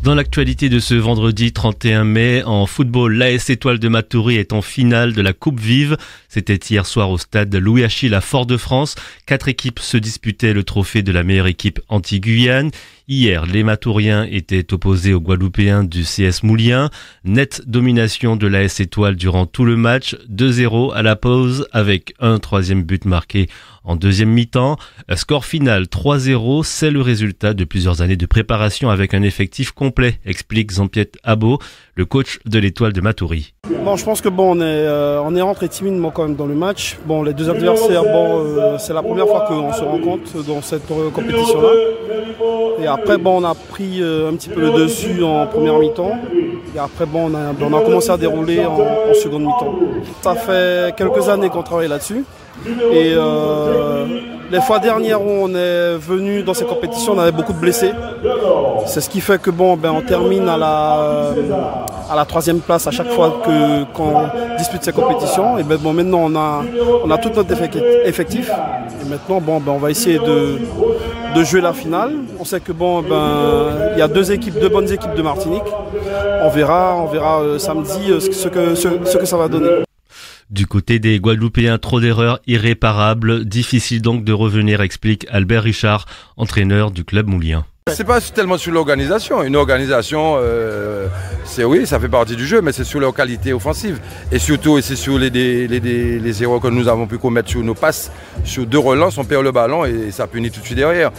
Dans l'actualité de ce vendredi 31 mai, en football, l'AS Étoile de Matoury est en finale de la Coupe Vive. C'était hier soir au stade Louis Achille à Fort-de-France. 4 équipes se disputaient le trophée de la meilleure équipe anti-Guyane. Hier, les Matouriens étaient opposés aux Guadeloupéens du CS Moulien. Nette domination de l'AS Étoile durant tout le match, 2-0 à la pause avec un troisième but marqué en deuxième mi-temps. Score final 3-0, c'est le résultat de plusieurs années de préparation avec un effectif complet, explique Jean-Pierre Abo, le coach de l'Étoile de Matoury. Bon, je pense que on est rentré timidement quand même dans le match. Bon, les deux adversaires, c'est la première fois qu'on se rencontre dans cette compétition-là. Et après, on a pris un petit peu le dessus en première mi-temps. Et après, on a commencé à dérouler en seconde mi-temps. Ça fait quelques années qu'on travaille là-dessus. Et les fois dernières où on est venu dans ces compétitions, on avait beaucoup de blessés. C'est ce qui fait que on termine à la troisième place à chaque fois qu'on dispute ces compétitions. Et maintenant on a tout notre effectif. Et maintenant on va essayer de jouer la finale. On sait que il y a deux bonnes équipes de Martinique. On verra samedi ce que ça va donner. Du côté des Guadeloupéens, trop d'erreurs irréparables. Difficile donc de revenir, explique Albert Richard, entraîneur du club moulien. C'est pas tellement sur l'organisation. Une organisation, oui, ça fait partie du jeu, mais c'est sur leur qualité offensive. Et surtout, c'est sur les erreurs que nous avons pu commettre sur nos passes. Sur 2 relances, on perd le ballon et ça punit tout de suite derrière.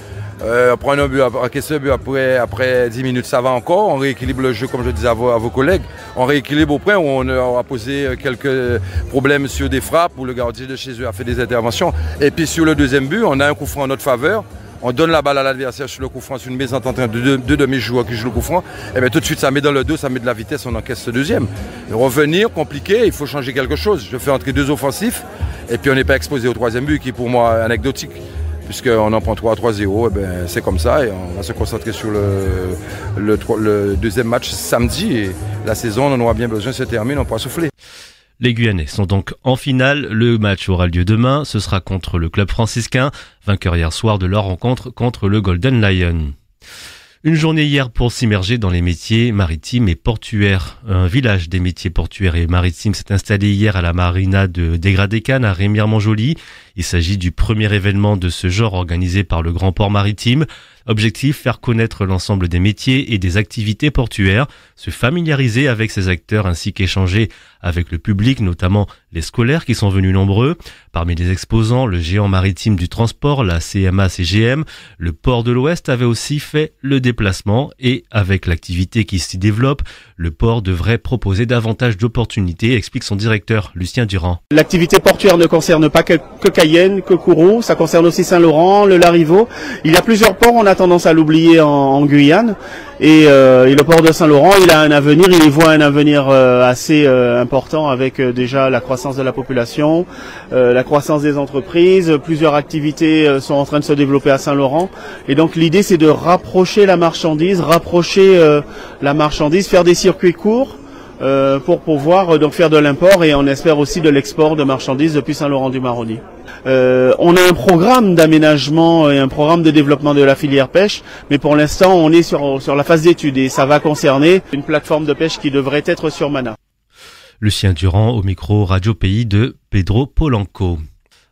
Prendre un but, encaisser un but après 10 minutes, ça va encore. On rééquilibre le jeu, comme je disais à vos collègues. On rééquilibre au point où on a posé quelques problèmes sur des frappes, où le gardien de chez eux a fait des interventions. Et puis sur le deuxième but, on a un coup franc en notre faveur. On donne la balle à l'adversaire sur le coup franc, sur une mésentente entre deux demi-joueurs qui jouent le coup franc. Et bien tout de suite, ça met dans le dos, ça met de la vitesse, on encaisse ce deuxième. Et revenir, compliqué, il faut changer quelque chose. Je fais entrer 2 offensifs, et puis on n'est pas exposé au troisième but, qui est pour moi anecdotique. Puisqu'on en prend 3-0, c'est comme ça et on va se concentrer sur le deuxième match samedi et la saison, on en aura bien besoin, se termine, on pourra souffler. Les Guyanais sont donc en finale. Le match aura lieu demain. Ce sera contre le club franciscain, vainqueur hier soir de leur rencontre contre le Golden Lion. Une journée hier pour s'immerger dans les métiers maritimes et portuaires. Un village des métiers portuaires et maritimes s'est installé hier à la marina de Dégradé-Cannes à Rémière-Montjoly. Il s'agit du premier événement de ce genre organisé par le Grand Port Maritime. Objectif, faire connaître l'ensemble des métiers et des activités portuaires, se familiariser avec ces acteurs ainsi qu'échanger avec le public, notamment les scolaires qui sont venus nombreux. Parmi les exposants, le géant maritime du transport, la CMA-CGM, le port de l'Ouest avait aussi fait le déplacement et avec l'activité qui s'y développe, le port devrait proposer davantage d'opportunités, explique son directeur, Lucien Durand. L'activité portuaire ne concerne pas que Cayenne, que Kourou, ça concerne aussi Saint-Laurent, le Larivot. Il y a plusieurs ports, on a tendance à l'oublier en Guyane. Et le port de Saint-Laurent, il a un avenir, il y voit un avenir assez important avec déjà la croissance de la population, la croissance des entreprises, plusieurs activités sont en train de se développer à Saint-Laurent. Et donc l'idée c'est de rapprocher la marchandise, faire des circuits courts pour pouvoir donc faire de l'import et on espère aussi de l'export de marchandises depuis Saint-Laurent-du-Maroni. On a un programme d'aménagement et un programme de développement de la filière pêche, mais pour l'instant on est sur la phase d'étude et ça va concerner une plateforme de pêche qui devrait être sur Mana. Lucien Durand au micro Radio Pays de Pedro Polanco.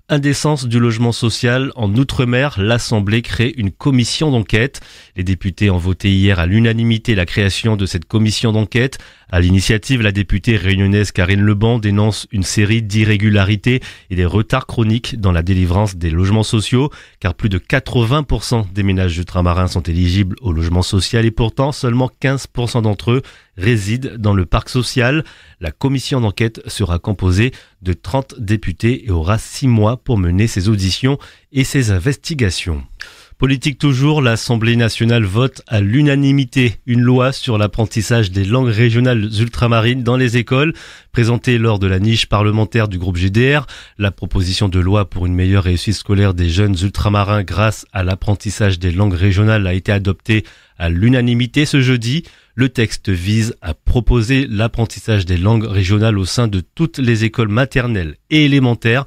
Indécence du logement social en Outre-mer, l'Assemblée crée une commission d'enquête. Les députés ont voté hier à l'unanimité la création de cette commission d'enquête. À l'initiative, la députée réunionnaise Karine Leban dénonce une série d'irrégularités et des retards chroniques dans la délivrance des logements sociaux, car plus de 80% des ménages ultramarins sont éligibles au logement social et pourtant seulement 15% d'entre eux résident dans le parc social. La commission d'enquête sera composée de 30 députés et aura 6 mois pour mener ses auditions et ses investigations. Politique toujours, l'Assemblée nationale vote à l'unanimité une loi sur l'apprentissage des langues régionales ultramarines dans les écoles. Présentée lors de la niche parlementaire du groupe GDR, la proposition de loi pour une meilleure réussite scolaire des jeunes ultramarins grâce à l'apprentissage des langues régionales a été adoptée à l'unanimité ce jeudi. Le texte vise à proposer l'apprentissage des langues régionales au sein de toutes les écoles maternelles et élémentaires.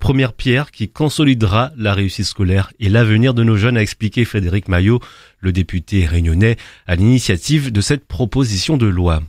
Première pierre qui consolidera la réussite scolaire et l'avenir de nos jeunes, a expliqué Frédéric Maillot, le député réunionnais, à l'initiative de cette proposition de loi.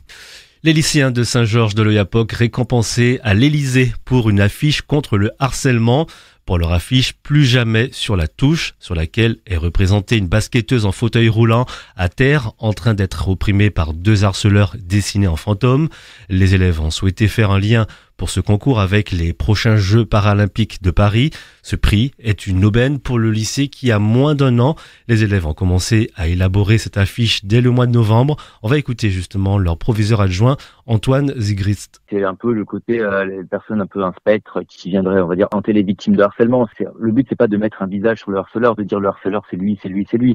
Les lycéens de Saint-Georges de l'Oyapock récompensés à l'Élysée pour une affiche contre le harcèlement. Pour leur affiche Plus jamais sur la touche, sur laquelle est représentée une basketteuse en fauteuil roulant à terre en train d'être opprimée par 2 harceleurs dessinés en fantôme. Les élèves ont souhaité faire un lien pour ce concours avec les prochains Jeux paralympiques de Paris. Ce prix est une aubaine pour le lycée qui a moins d'1 an. Les élèves ont commencé à élaborer cette affiche dès le mois de novembre. On va écouter justement leur proviseur adjoint, Antoine Zigrist. C'est un peu le côté les personnes un peu un spectre qui viendraient, on va dire, hanter les victimes de harcèlement. Le but, c'est pas de mettre un visage sur le harceleur, de dire le harceleur c'est lui.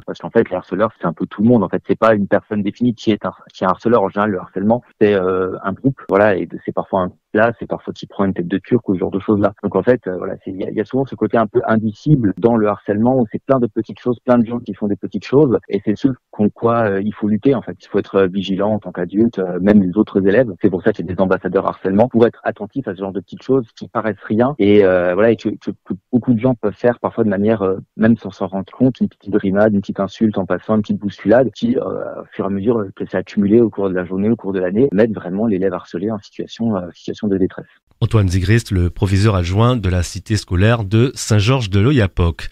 Parce qu'en fait, le harceleur c'est un peu tout le monde. En fait, c'est pas une personne définie qui est un harceleur. En général, le harcèlement c'est un groupe, voilà, et c'est parfois un là, c'est parfois qui prend une tête de turc ou ce genre de choses-là. Donc en fait, voilà, il y a souvent ce côté un peu indicible dans le harcèlement où c'est plein de petites choses, plein de gens qui font des petites choses, et c'est ce contre quoi il faut lutter. En fait, il faut être vigilant en tant qu'adulte, même les autres élèves. C'est pour ça qu'il y a des ambassadeurs harcèlement pour être attentifs à ce genre de petites choses qui paraissent rien et voilà, et que beaucoup de gens peuvent faire parfois de manière même sans s'en rendre compte, une petite brimade, une petite insulte en passant, une petite bousculade qui, au fur et à mesure que c'est accumulé au cours de la journée, au cours de l'année, mettent vraiment l'élève harcelé en situation de détresse. Antoine Zigrist, le proviseur adjoint de la cité scolaire de Saint-Georges de l'Oyapock.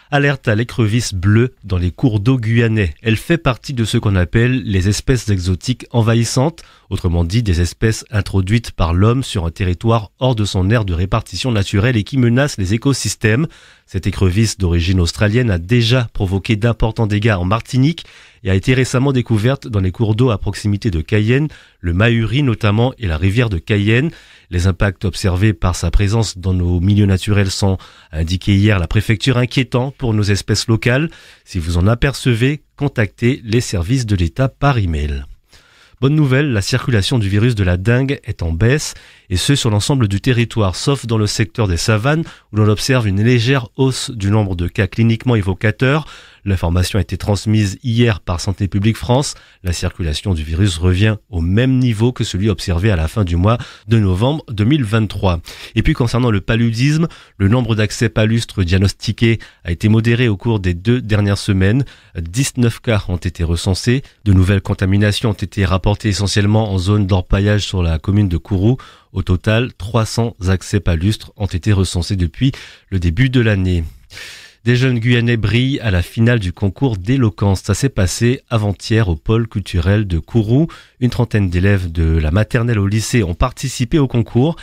Alerte à l'écrevisse bleue dans les cours d'eau guyanais. Elle fait partie de ce qu'on appelle les espèces exotiques envahissantes, autrement dit des espèces introduites par l'homme sur un territoire hors de son aire de répartition naturelle et qui menacent les écosystèmes. Cette écrevisse d'origine australienne a déjà provoqué d'importants dégâts en Martinique et a été récemment découverte dans les cours d'eau à proximité de Cayenne, le Mahuri notamment et la rivière de Cayenne. Les impacts observés par sa présence dans nos milieux naturels sont, indiqués hier la préfecture, inquiétants pour nos espèces locales. Si vous en apercevez, contactez les services de l'État par email. Bonne nouvelle, la circulation du virus de la dengue est en baisse, et ce sur l'ensemble du territoire, sauf dans le secteur des savanes où l'on observe une légère hausse du nombre de cas cliniquement évocateurs. L'information a été transmise hier par Santé publique France. La circulation du virus revient au même niveau que celui observé à la fin du mois de novembre 2023. Et puis concernant le paludisme, le nombre d'accès palustres diagnostiqués a été modéré au cours des 2 dernières semaines. 19 cas ont été recensés. De nouvelles contaminations ont été rapportées essentiellement en zone d'orpaillage sur la commune de Kourou. Au total, 300 accès palustres ont été recensés depuis le début de l'année. Des jeunes Guyanais brillent à la finale du concours d'éloquence. Ça s'est passé avant-hier au pôle culturel de Kourou. Une trentaine d'élèves de la maternelle au lycée ont participé au concours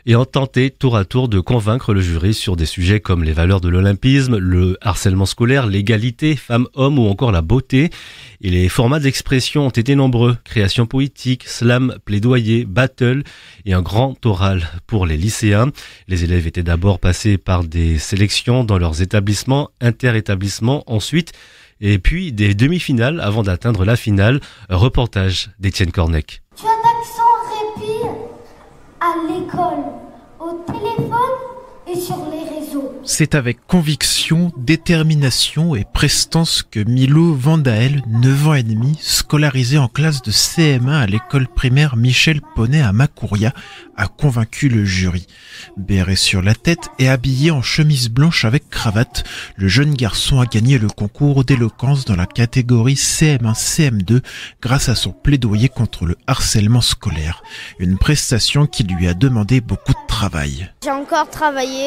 et ont tenté tour à tour de convaincre le jury sur des sujets comme les valeurs de l'olympisme, le harcèlement scolaire, l'égalité femmes-hommes ou encore la beauté. Et les formats d'expression ont été nombreux. Création poétique, slam, plaidoyer, battle et un grand oral pour les lycéens. Les élèves étaient d'abord passés par des sélections dans leurs établissements, inter-établissements ensuite, et puis des demi-finales avant d'atteindre la finale. Reportage d'Étienne Cornec. Tu as d'accent répit à l'école, au téléphone et sur les réseaux. C'est avec conviction, détermination et prestance que Milo Vandael, 9 ans et demi, scolarisé en classe de CM1 à l'école primaire Michel Poney à Macouria, a convaincu le jury. Béret sur la tête et habillé en chemise blanche avec cravate, le jeune garçon a gagné le concours d'éloquence dans la catégorie CM1-CM2 grâce à son plaidoyer contre le harcèlement scolaire. Une prestation qui lui a demandé beaucoup de travail. J'ai encore travaillé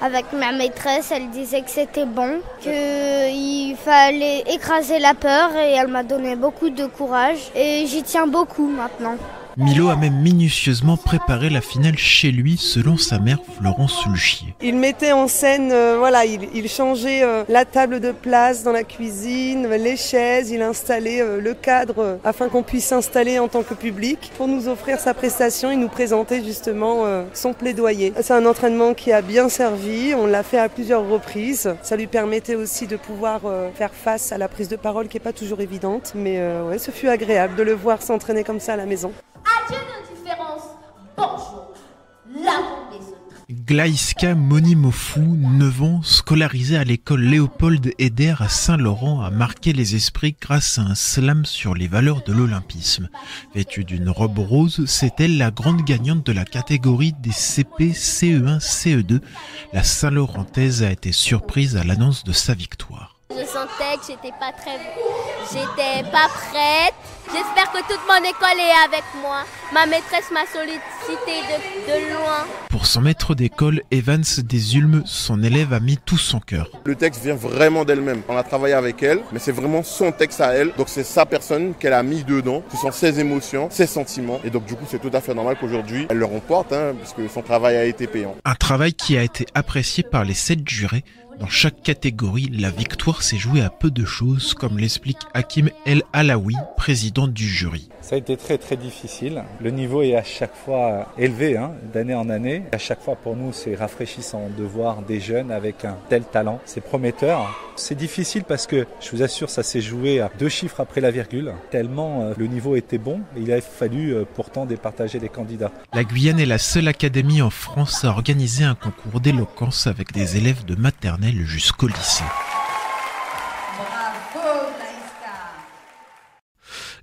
avec ma maîtresse. Elle disait que c'était bon, qu'il fallait écraser la peur et elle m'a donné beaucoup de courage et j'y tiens beaucoup maintenant. Milo a même minutieusement préparé la finale chez lui, selon sa mère Florence Sulchier. Il mettait en scène, il changeait la table de place dans la cuisine, les chaises, il installait le cadre afin qu'on puisse s'installer en tant que public. Pour nous offrir sa prestation, il nous présentait justement son plaidoyer. C'est un entraînement qui a bien servi, on l'a fait à plusieurs reprises. Ça lui permettait aussi de pouvoir faire face à la prise de parole qui n'est pas toujours évidente. Mais ce fut agréable de le voir s'entraîner comme ça à la maison. Adieu nos différences, bonjour, l'amour des autres. Glaïska Monimofou, 9 ans, scolarisé à l'école Léopold Eder à Saint-Laurent, a marqué les esprits grâce à un slam sur les valeurs de l'olympisme. Vêtue d'une robe rose, c'est elle la grande gagnante de la catégorie des CP, CE1, CE2. La Saint-Laurentaise a été surprise à l'annonce de sa victoire. Je sentais que j'étais pas prête. J'espère que toute mon école est avec moi. Ma maîtresse m'a sollicité de loin. Pour son maître d'école, Evans Desulmes, son élève a mis tout son cœur. Le texte vient vraiment d'elle-même. On a travaillé avec elle, mais c'est vraiment son texte à elle. Donc c'est sa personne qu'elle a mis dedans. Ce sont ses émotions, ses sentiments. Et donc du coup, c'est tout à fait normal qu'aujourd'hui, elle le remporte, puisque son travail a été payant. Un travail qui a été apprécié par les 7 jurés. Dans chaque catégorie, la victoire s'est jouée à peu de choses, comme l'explique Hakim El Alaoui, président du jury. Ça a été très très difficile. Le niveau est à chaque fois élevé, d'année en année. À chaque fois pour nous, c'est rafraîchissant de voir des jeunes avec un tel talent. C'est prometteur. C'est difficile parce que, je vous assure, ça s'est joué à 2 chiffres après la virgule. Tellement le niveau était bon, il a fallu pourtant départager les candidats. La Guyane est la seule académie en France à organiser un concours d'éloquence avec des élèves de maternelle jusqu'au lycée.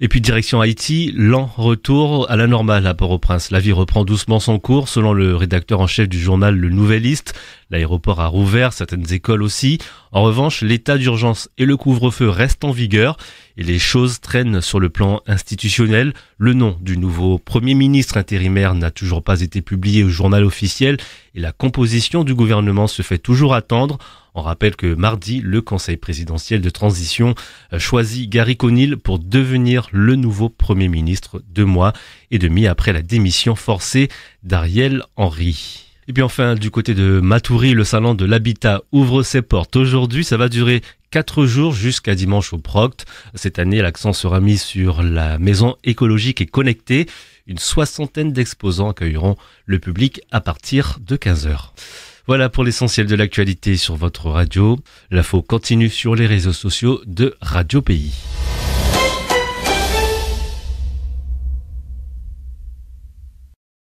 Et puis direction Haïti, lent retour à la normale à Port-au-Prince. La vie reprend doucement son cours, selon le rédacteur en chef du journal Le Nouvelliste. L'aéroport a rouvert, certaines écoles aussi. En revanche, l'état d'urgence et le couvre-feu restent en vigueur et les choses traînent sur le plan institutionnel. Le nom du nouveau Premier ministre intérimaire n'a toujours pas été publié au journal officiel et la composition du gouvernement se fait toujours attendre. On rappelle que mardi, le Conseil présidentiel de transition choisit Gary Conille pour devenir le nouveau Premier ministre 2 mois et demi après la démission forcée d'Ariel Henry. Et puis enfin, du côté de Matoury, le salon de l'habitat ouvre ses portes. Aujourd'hui, ça va durer 4 jours jusqu'à dimanche au Procte. Cette année, l'accent sera mis sur la maison écologique et connectée. Une 60aine d'exposants accueilleront le public à partir de 15h. Voilà pour l'essentiel de l'actualité sur votre radio. L'info continue sur les réseaux sociaux de Radio Pays.